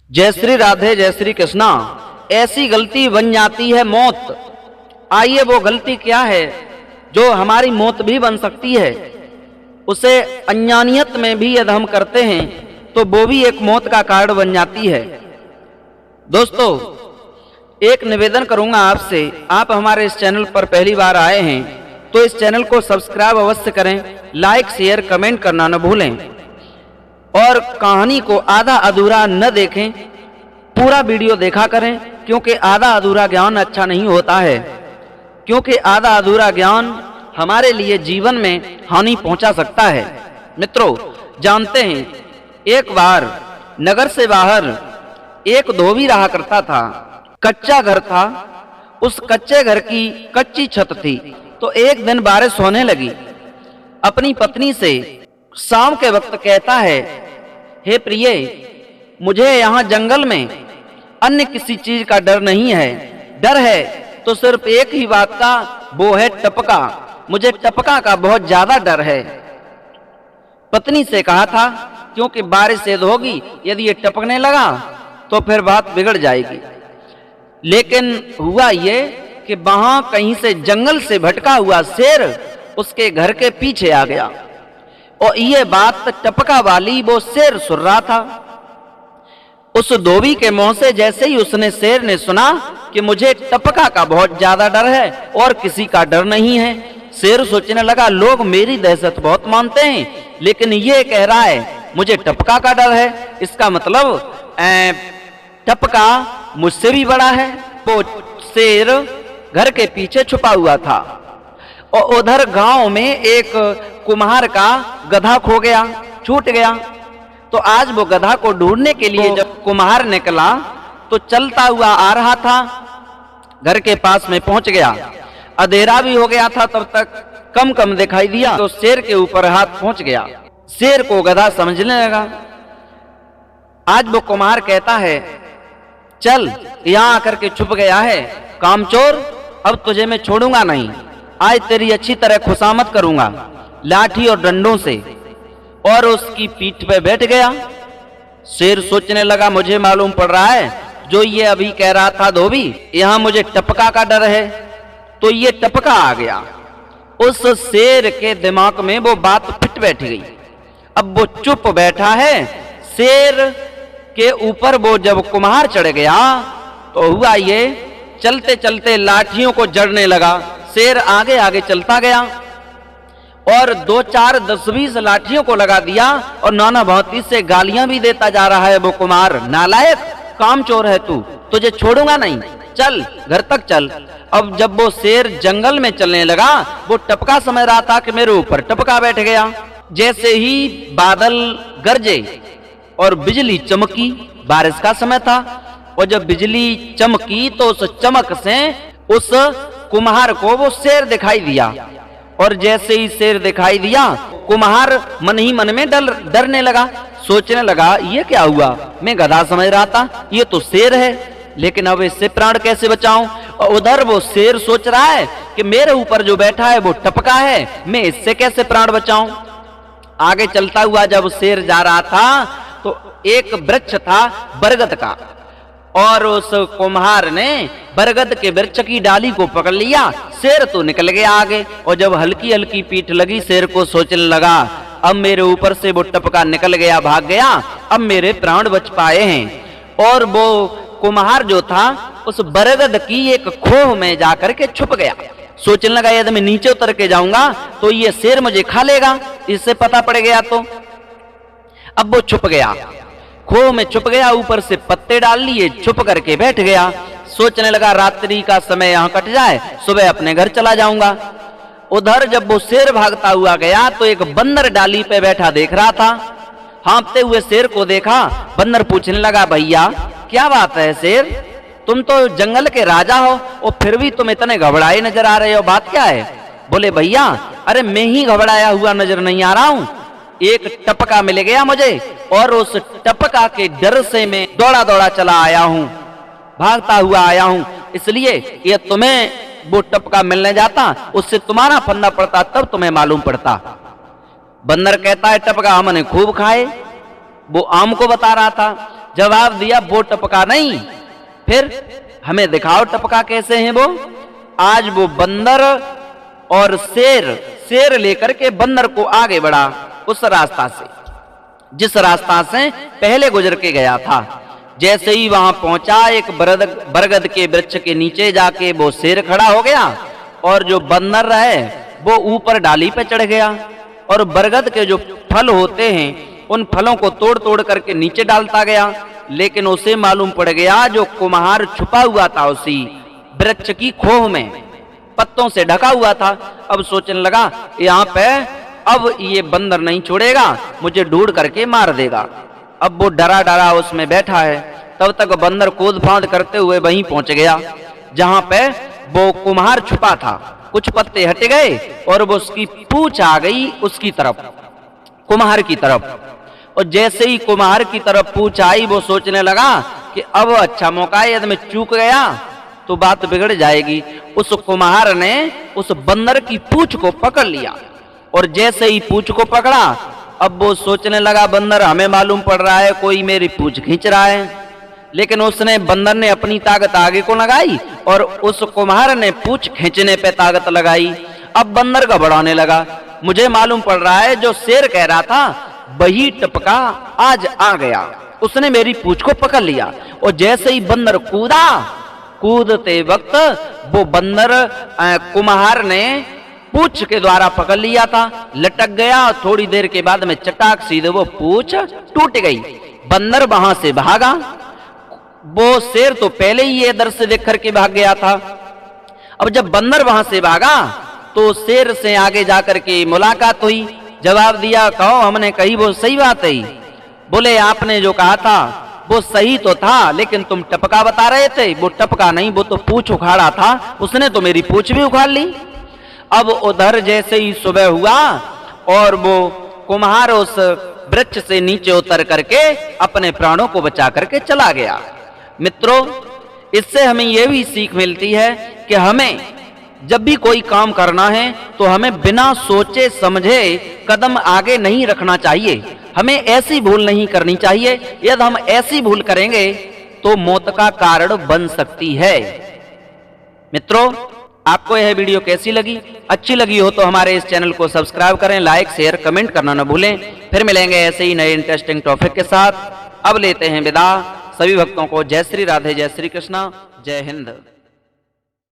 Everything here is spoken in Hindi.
जय श्री राधे जय श्री कृष्णा। ऐसी गलती बन जाती है मौत। आइए वो गलती क्या है जो हमारी मौत भी बन सकती है। उसे अज्ञानियत में भी यदि हम करते हैं तो वो भी एक मौत का कारण बन जाती है। दोस्तों, एक निवेदन करूंगा आपसे, आप हमारे इस चैनल पर पहली बार आए हैं तो इस चैनल को सब्सक्राइब अवश्य करें, लाइक शेयर कमेंट करना न भूलें और कहानी को आधा अधूरा न देखें, पूरा वीडियो देखा करें, क्योंकि आधा अधूरा ज्ञान अच्छा नहीं होता है। क्योंकि आधा अधूरा ज्ञान हमारे लिए जीवन में हानि पहुंचा सकता है। मित्रों, जानते हैं एक बार नगर से बाहर एक धोबी रहा करता था। कच्चा घर था, उस कच्चे घर की कच्ची छत थी। तो एक दिन बारिश होने लगी। अपनी पत्नी से शाम के वक्त कहता है, हे प्रिय, मुझे यहाँ जंगल में अन्य किसी चीज का डर नहीं है। डर है तो सिर्फ एक ही बात का, वो है टपका। मुझे टपका का बहुत ज्यादा डर है। पत्नी से कहा था क्योंकि बारिश से होगी, यदि ये टपकने लगा तो फिर बात बिगड़ जाएगी। लेकिन हुआ ये कि वहां कहीं से जंगल से भटका हुआ शेर उसके घर के पीछे आ गया और ये बात टपका वाली वो शेर सुन रहा था। उस धोबी के मुंह से जैसे ही उसने शेर ने सुना कि मुझे टपका का बहुत ज्यादा डर है और किसी का डर नहीं है, शेर सोचने लगा लोग मेरी दहशत बहुत मानते हैं, लेकिन ये कह रहा है मुझे टपका का डर है, इसका मतलब टपका मुझसे भी बड़ा है। वो शेर घर के पीछे छुपा हुआ था। और उधर गांव में एक कुम्हार का गधा खो गया, छूट गया। तो आज वो गधा को ढूंढने के लिए जब कुम्हार निकला तो चलता हुआ आ रहा था, घर के पास में पहुंच गया। अंधेरा भी हो गया था, तब तक कम कम दिखाई दिया तो शेर के ऊपर हाथ पहुंच गया। शेर को गधा समझने लगा। आज वो कुम्हार कहता है, चल यहाँ आकर के छुप गया है कामचोर, अब तुझे मैं छोड़ूंगा नहीं, आज तेरी अच्छी तरह खुशामद करूंगा लाठी और डंडों से। और उसकी पीठ पे बैठ गया। शेर सोचने लगा मुझे मालूम पड़ रहा है जो ये अभी कह रहा था धोबी, यहाँ मुझे टपका का डर है, तो ये टपका आ गया। उस शेर के दिमाग में वो बात फिट बैठ गई। अब वो चुप बैठा है। शेर के ऊपर वो जब कुम्हार चढ़ गया तो हुआ ये, चलते चलते लाठियों को जड़ने लगा। शेर आगे आगे चलता गया और 2 4 10 20 लाठियों को लगा दिया और नाना भांति से गालियां भी देता जा रहा है वो कुम्हार, नालायक, कामचोर है तू, तुझे छोड़ूंगा नहीं, चल घर तक चल। अब जब वो शेर जंगल में चलने लगा, वो टपका समझ रहा था कि मेरे ऊपर टपका बैठ गया। जैसे ही बादल गरजे और बिजली चमकी, बारिश का समय था, और जब बिजली चमकी तो उस चमक से उस कुम्हार को वो शेर दिखाई दिया। और जैसे ही शेर दिखाई दिया, कुम्हार मन ही मन में डरने लगा। सोचने लगा ये क्या हुआ, मैं गधा समझ रहा था, ये तो शेर है, लेकिन अब इससे प्राण कैसे बचाऊं। और उधर वो शेर सोच रहा है कि मेरे ऊपर जो बैठा है वो टपका है, मैं इससे कैसे प्राण बचाऊं। आगे चलता हुआ जब शेर जा रहा था तो एक वृक्ष था बरगद का, और उस कुम्हार ने बरगद के वृक्ष की डाली को पकड़ लिया। शेर तो निकल गया आगे, और जब हल्की हल्की पीठ लगी शेर को सोचने लगा अब मेरे ऊपर से वो टपका निकल गया, भाग गया, अब मेरे प्राण बच पाए हैं। और वो कुम्हार जो था उस बरगद की एक खोह में जाकर के छुप गया। सोचने लगा यदि मैं नीचे उतर के जाऊंगा तो ये शेर मुझे खा लेगा, इससे पता पड़ गया तो। अब वो छुप गया, खोह में छुप गया, ऊपर से पत्ते डाल लिए, छुप करके बैठ गया। सोचने लगा रात्रि का समय यहाँ कट जाए, सुबह अपने घर चला जाऊंगा। उधर जब वो शेर भागता हुआ गया तो एक बंदर डाली पे बैठा देख रहा था। हाँफते हुए शेर को देखा, बंदर पूछने लगा भैया क्या बात है शेर, तुम तो जंगल के राजा हो और फिर भी तुम इतने घबराए नजर आ रहे हो, बात क्या है। बोले भैया अरे मैं ही घबराया हुआ नजर नहीं आ रहा हूँ, एक टपका मिल गया मुझे और उस टपका के डर से मैं दौड़ा दौड़ा चला आया हूं, भागता हुआ आया हूं, इसलिए ये तुम्हें वो टपका मिलने जाता, उससे तुम्हारा फंदा पड़ता, तब तुम्हें मालूम पड़ता। बंदर कहता है टपका हमने खूब खाए, वो आम को बता रहा था। जवाब दिया वो टपका नहीं। फिर हमें दिखाओ टपका कैसे हैं वो। आज वो बंदर और शेर लेकर के बंदर को आगे बढ़ा उस रास्ता से जिस रास्ता से पहले गुजर के गया था। जैसे ही वहां पहुंचा एक बरगद के वृक्ष के नीचे जाके वो शेर खड़ा हो गया और जो बंदर है वो ऊपर डाली पे चढ़ गया और बरगद के जो फल होते हैं उन फलों को तोड़ तोड़ करके नीचे डालता गया। लेकिन उसे मालूम पड़ गया जो कुम्हार छुपा हुआ था उसी वृक्ष की खोह में, पत्तों से ढका हुआ था। अब सोचने लगा यहाँ पे अब ये बंदर नहीं छोड़ेगा, मुझे ढूंढ करके मार देगा। अब वो डरा डरा उसमें बैठा है। तब तक बंदर कूद फांद करते हुए वहीं पहुंच गया जहां पे वो कुम्हार छुपा था। कुछ पत्ते हट गए और वो उसकी पूंछ आ गई उसकी तरफ, कुम्हार की तरफ। और जैसे ही कुम्हार की तरफ पूंछ आई वो सोचने लगा कि अब अच्छा मौका है, यदि मैं चूक गया तो बात बिगड़ जाएगी। उस कुम्हार ने उस बंदर की पूंछ को पकड़ लिया और जैसे ही पूंछ को पकड़ा अब वो सोचने लगा बंदर हमें मालूम पड़ रहा है कोई मेरी पूंछ खींच रहा है। लेकिन उसने बंदर ने अपनी ताकत आगे को लगाई और उस कुम्हार ने पूंछ खींचने पे ताकत लगाई। अब बंदर घबराने लगा, मुझे मालूम पड़ रहा है जो शेर कह रहा था वही टपका आज आ गया, उसने मेरी पूंछ को पकड़ लिया। और जैसे ही बंदर कूदते वक्त वो बंदर कुम्हार ने पूंछ के द्वारा पकड़ लिया था, लटक गया। थोड़ी देर के बाद में चटाक सीधे वो पूंछ टूट गई। बंदर वहां से भागा। वो शेर तो पहले ही ये दृश्य देख करके भाग गया था। अब जब बंदर वहां से भागा तो शेर से आगे जाकर के मुलाकात हुई। जवाब दिया, कहो हमने कही वो सही बात है। बोले आपने जो कहा था वो सही तो था लेकिन तुम टपका बता रहे थे, वो टपका नहीं, वो तो पूंछ उखाड़ा था, उसने तो मेरी पूंछ भी उखाड़ ली। अब उधर जैसे ही सुबह हुआ और वो कुम्हार उस वृक्ष से नीचे उतर करके अपने प्राणों को बचा करके चला गया। मित्रों, इससे हमें यह भी सीख मिलती है कि हमें जब भी कोई काम करना है तो हमें बिना सोचे समझे कदम आगे नहीं रखना चाहिए। हमें ऐसी भूल नहीं करनी चाहिए, यदि हम ऐसी भूल करेंगे तो मौत का कारण बन सकती है। मित्रों, आपको यह वीडियो कैसी लगी? अच्छी लगी हो तो हमारे इस चैनल को सब्सक्राइब करें, लाइक शेयर कमेंट करना न भूलें। फिर मिलेंगे ऐसे ही नए इंटरेस्टिंग टॉपिक के साथ। अब लेते हैं विदा। सभी भक्तों को जय श्री राधे, जय श्री कृष्णा, जय हिंद।